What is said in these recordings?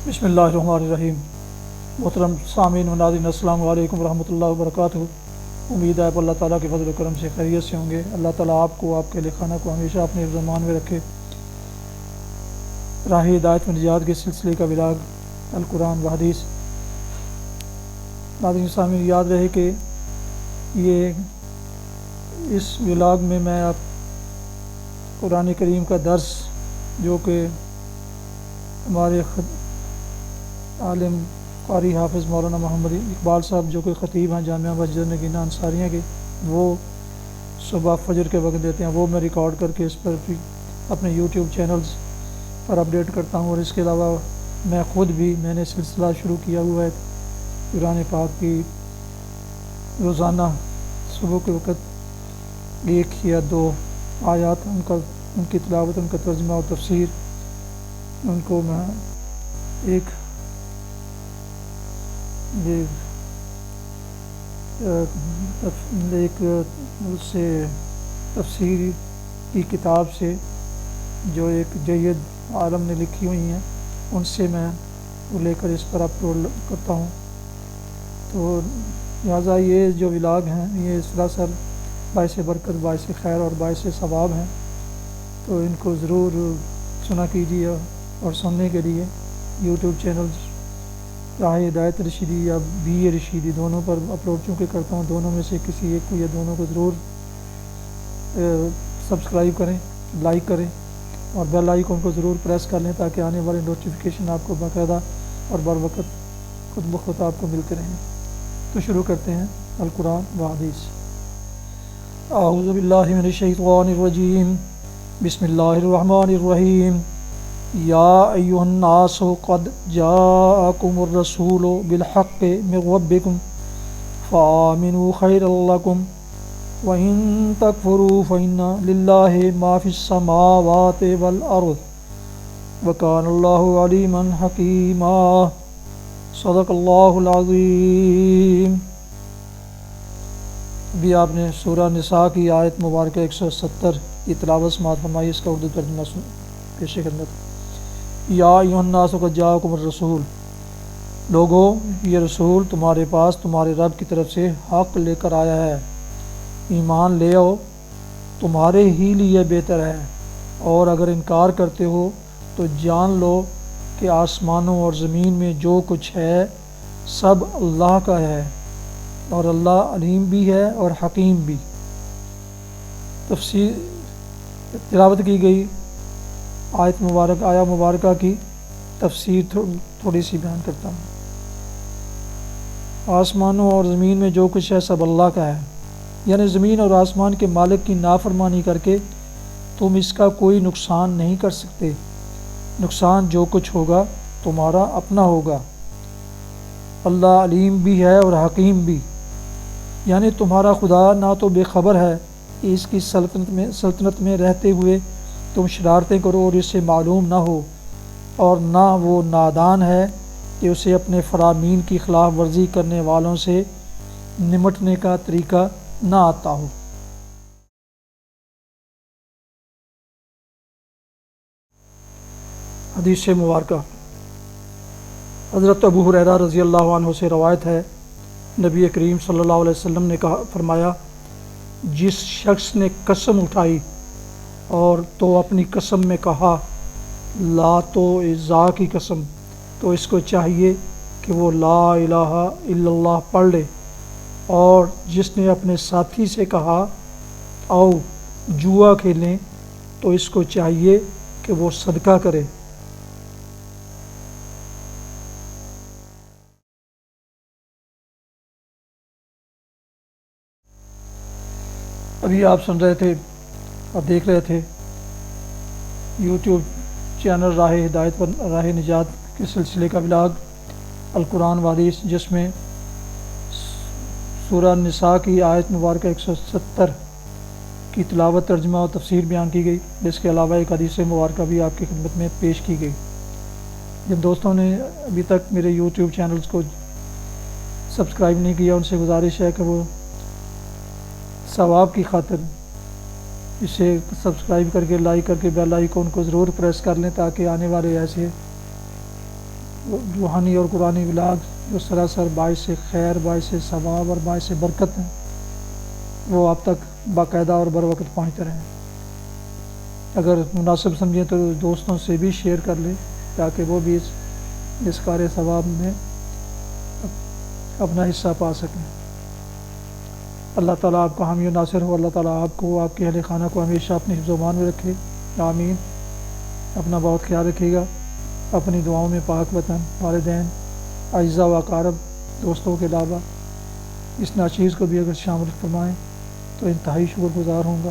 بسم اللہ الرحمن الرحیم۔ محترم سامعین و ناظرین، السلام علیکم ورحمۃ اللہ وبرکاتہ۔ امید ہے اللہ تعالیٰ کے فضل و کرم سے خیریت سے ہوں گے۔ اللہ تعالیٰ آپ کو، آپ کے اہل خانہ کو ہمیشہ اپنے حفظ و امان میں رکھے۔ راہ ہدایت و نجات کے سلسلے کا ولاگ القرآن و حدیث۔ ناظرین سامعین، یاد رہے کہ اس ولاگ میں میں آپ قرآن کریم کا درس، جو کہ ہمارے عالم قاری حافظ مولانا محمد اقبال صاحب، جو کہ خطیب ہیں جامعہ مسجد نگینہ انصاریہ کے، وہ صبح فجر کے وقت دیتے ہیں، وہ میں ریکارڈ کر کے اس پر بھی اپنے یوٹیوب چینلز پر اپڈیٹ کرتا ہوں۔ اور اس کے علاوہ میں نے سلسلہ شروع کیا ہوا ہے قرآن پاک کی، روزانہ صبح کے وقت 1 یا 2 آیات ان کی تلاوت، ان کا ترجمہ اور تفسیر، ان کو میں ایک سے تفسیر کی کتاب سے، جو ایک جید عالم نے لکھی ہوئی ہیں، ان سے میں وہ لے کر اس پر اپلوڈ کرتا ہوں۔ تو لہٰذا یہ جو ولاگ ہیں، یہ سراسر باعث برکت، باعث خیر اور باعث ثواب ہیں، تو ان کو ضرور سنا کیجیے۔ اور سننے کے لیے یوٹیوب چینلز راہ ہدایت رشیدی یا بی رشیدی دونوں پر اپلوڈ چونکہ کرتا ہوں، دونوں میں سے کسی ایک کو یا دونوں کو ضرور سبسکرائب کریں، لائک کریں اور بیل آئیکن کو ضرور پریس کر لیں، تاکہ آنے والے نوٹیفیکیشن آپ کو باقاعدہ اور بروقت خود بخود آپ کو ملتے رہیں۔ تو شروع کرتے ہیں القرآن و حدیث۔ اعوذ باللہ من الشیطان الرجیم، بسم اللہ الرحمن الرحیم۔ یا ایھا الناس قد جاءکم الرسول بالحق من ربکم فآمنوا خیرا لکم وإن تکفروا فإن للہ ما فی السماوات والأرض وکان اللہ علیما حکیما۔ صدق اللہ العظیم۔ ابھی آپ نے سورہ نساء کی آیت مبارکہ 170 کی تلاوت سماعت فرمائی، اس کا اردو ترجمہ پیش کرنا تھا۔ یا ایھا الناس قد جاءکم الرسول، لوگو یہ رسول تمہارے پاس تمہارے رب کی طرف سے حق لے کر آیا ہے، ایمان لے آؤ، تمہارے ہی لیے بہتر ہے، اور اگر انکار کرتے ہو تو جان لو کہ آسمانوں اور زمین میں جو کچھ ہے سب اللہ کا ہے، اور اللہ علیم بھی ہے اور حکیم بھی۔ تلاوت کی گئی آیا مبارکہ کی تفسیر تھوڑی سی بیان کرتا ہوں۔ آسمانوں اور زمین میں جو کچھ ہے سب اللہ کا ہے، یعنی زمین اور آسمان کے مالک کی نافرمانی کر کے تم اس کا کوئی نقصان نہیں کر سکتے۔ نقصان جو کچھ ہوگا تمہارا اپنا ہوگا۔ اللہ علیم بھی ہے اور حکیم بھی، یعنی تمہارا خدا نہ تو بے خبر ہے کہ اس کی سلطنت میں رہتے ہوئے تم شرارتیں کرو اور اسے معلوم نہ ہو، اور نہ وہ نادان ہے کہ اسے اپنے فرامین کی خلاف ورزی کرنے والوں سے نمٹنے کا طریقہ نہ آتا ہو۔ حدیث مبارکہ۔ حضرت ابو ہریرہ رضی اللہ عنہ سے روایت ہے، نبی کریم صلی اللہ علیہ وسلم نے فرمایا، جس شخص نے قسم اٹھائی اور تو اپنی قسم میں کہا لات و عزا کی قسم، تو اس کو چاہیے کہ وہ لا الہ الا اللہ پڑھ لے، اور جس نے اپنے ساتھی سے کہا آؤ جوا کھیلیں، تو اس کو چاہیے کہ وہ صدقہ کرے۔ ابھی آپ سن رہے تھے اور دیکھ رہے تھے یوٹیوب چینل راہ ہدایت پر راہ نجات کے سلسلے کا ولاگ القرآن و حدیث، جس میں سورہ نساء کی آیت مبارکہ 170 کی تلاوت، ترجمہ اور تفسیر بیان کی گئی۔ اس کے علاوہ ایک حدیث مبارکہ بھی آپ کی خدمت میں پیش کی گئی۔ جن دوستوں نے ابھی تک میرے یوٹیوب چینلز کو سبسکرائب نہیں کیا، ان سے گزارش ہے کہ وہ ثواب کی خاطر اسے سبسکرائب کر کے، لائک کر کے، بیل آئیکن کو ضرور پریس کر لیں، تاکہ آنے والے ایسے روحانی اور قرآنی ولاگ جو سراسر باعث خیر، باعث ثواب اور باعث برکت ہیں، وہ آپ تک باقاعدہ اور بر وقت پہنچتے رہیں۔ اگر مناسب سمجھیں تو دوستوں سے بھی شیئر کر لیں تاکہ وہ بھی اس کار ثواب میں اپنا حصہ پا سکیں۔ اللہ تعالیٰ آپ کا حامی و ناصر ہو۔ اللہ تعالیٰ آپ کو، آپ کے اہل خانہ کو ہمیشہ اپنی حفظ و امان میں رکھے، آمین۔ اپنا بہت خیال رکھیے گا، اپنی دعاؤں میں پاک وطن، والدین، اعزاء و اقارب، دوستوں کے علاوہ اس ناچیز کو بھی اگر شامل فرمائیں تو انتہائی شکر گزار ہوں گا۔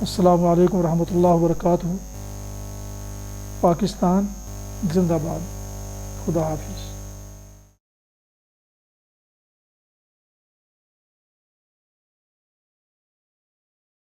السلام علیکم ورحمۃ اللہ وبرکاتہ۔ پاکستان زندہ باد۔ خدا حافظ۔